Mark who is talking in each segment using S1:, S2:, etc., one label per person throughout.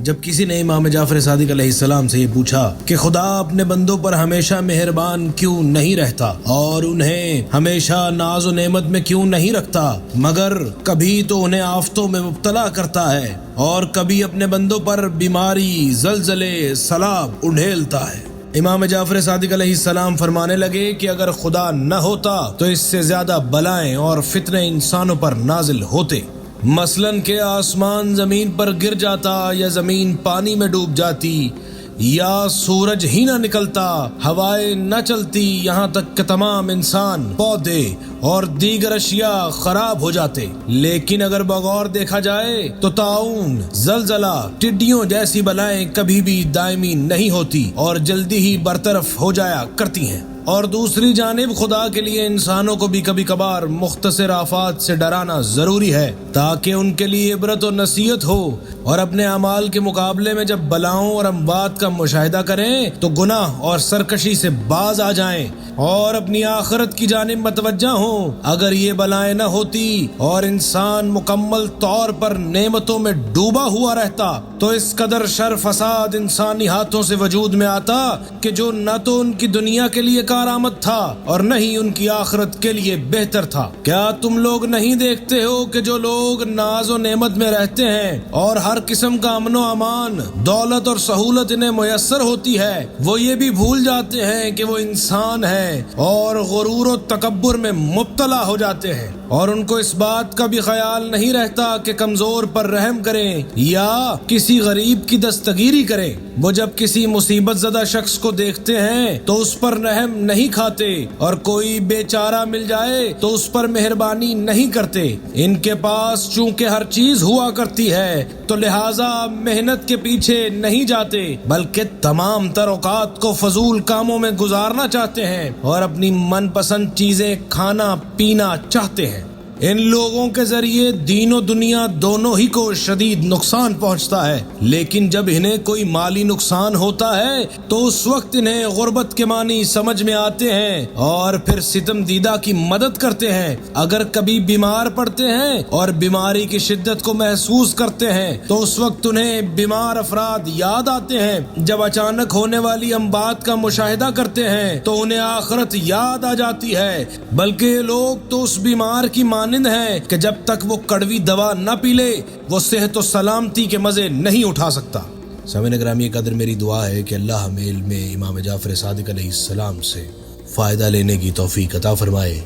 S1: جب کسی نے امام جعفر صادق علیہ السلام سے یہ پوچھا کہ خدا اپنے بندوں پر ہمیشہ مہربان کیوں نہیں رہتا اور انہیں ہمیشہ ناز و نعمت میں کیوں نہیں رکھتا، مگر کبھی تو انہیں آفتوں میں مبتلا کرتا ہے اور کبھی اپنے بندوں پر بیماری، زلزلے، سیلاب اڈھیلتا ہے۔ امام جعفر صادق علیہ السلام فرمانے لگے کہ اگر خدا نہ ہوتا تو اس سے زیادہ بلائیں اور فتنے انسانوں پر نازل ہوتے، مثلاً کہ آسمان زمین پر گر جاتا یا زمین پانی میں ڈوب جاتی یا سورج ہی نہ نکلتا، ہوائیں نہ چلتی، یہاں تک کہ تمام انسان، پودے اور دیگر اشیاء خراب ہو جاتے۔ لیکن اگر بغور دیکھا جائے تو طاعون، زلزلہ، ٹڈیوں جیسی بلائیں کبھی بھی دائمی نہیں ہوتی اور جلدی ہی برطرف ہو جایا کرتی ہیں۔ اور دوسری جانب خدا کے لیے انسانوں کو بھی کبھی کبھار مختصر آفات سے ڈرانا ضروری ہے تاکہ ان کے لیے عبرت و نصیحت ہو، اور اپنے اعمال کے مقابلے میں جب بلاؤں اور اموات کا مشاہدہ کریں تو گناہ اور سرکشی سے باز آ جائیں اور اپنی آخرت کی جانب متوجہ ہوں۔ اگر یہ بلائیں نہ ہوتی اور انسان مکمل طور پر نعمتوں میں ڈوبا ہوا رہتا تو اس قدر شر فساد انسانی ہاتھوں سے وجود میں آتا کہ جو نہ تو ان کی دنیا کے لیے کارآمد تھا اور نہ ہی ان کی آخرت کے لیے بہتر تھا۔ کیا تم لوگ نہیں دیکھتے ہو کہ جو لوگ ناز و نعمت میں رہتے ہیں اور ہر قسم کا امن و امان، دولت اور سہولت انہیں میسر ہوتی ہے، وہ یہ بھی بھول جاتے ہیں کہ وہ انسان ہیں اور غرور و تکبر میں مبتلا ہو جاتے ہیں، اور ان کو اس بات کا بھی خیال نہیں رہتا کہ کمزور پر رحم کریں یا کسی غریب کی دستگیری کریں۔ وہ جب کسی مصیبت زدہ شخص کو دیکھتے ہیں تو اس پر رحم نہیں کھاتے، اور کوئی بے چارہ مل جائے تو اس پر مہربانی نہیں کرتے۔ ان کے پاس چونکہ ہر چیز ہوا کرتی ہے تو لہٰذا محنت کے پیچھے نہیں جاتے، بلکہ تمام تر اوقات کو فضول کاموں میں گزارنا چاہتے ہیں اور اپنی من پسند چیزیں کھانا پینا چاہتے ہیں۔ ان لوگوں کے ذریعے دین و دنیا دونوں ہی کو شدید نقصان پہنچتا ہے، لیکن جب انہیں کوئی مالی نقصان ہوتا ہے تو اس وقت انہیں غربت کے معنی سمجھ میں آتے ہیں اور پھر ستم دیدہ کی مدد کرتے ہیں۔ اگر کبھی بیمار پڑتے ہیں اور بیماری کی شدت کو محسوس کرتے ہیں تو اس وقت انہیں بیمار افراد یاد آتے ہیں۔ جب اچانک ہونے والی اموات کا مشاہدہ کرتے ہیں تو انہیں آخرت یاد آ جاتی ہے، بلکہ یہ لوگ تو اس بیمار کی مانند ہے کہ جب تک وہ کڑوی دوا نہ پی لے وہ صحت و سلامتی کے مزے نہیں اٹھا سکتا۔ سامعین گرامی قدر، میری دعا ہے کہ اللہ ہمیں علم امام جعفر صادق علیہ السلام سے فائدہ لینے کی توفیق عطا فرمائے۔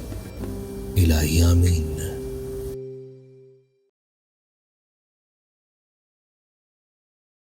S1: الہی آمین۔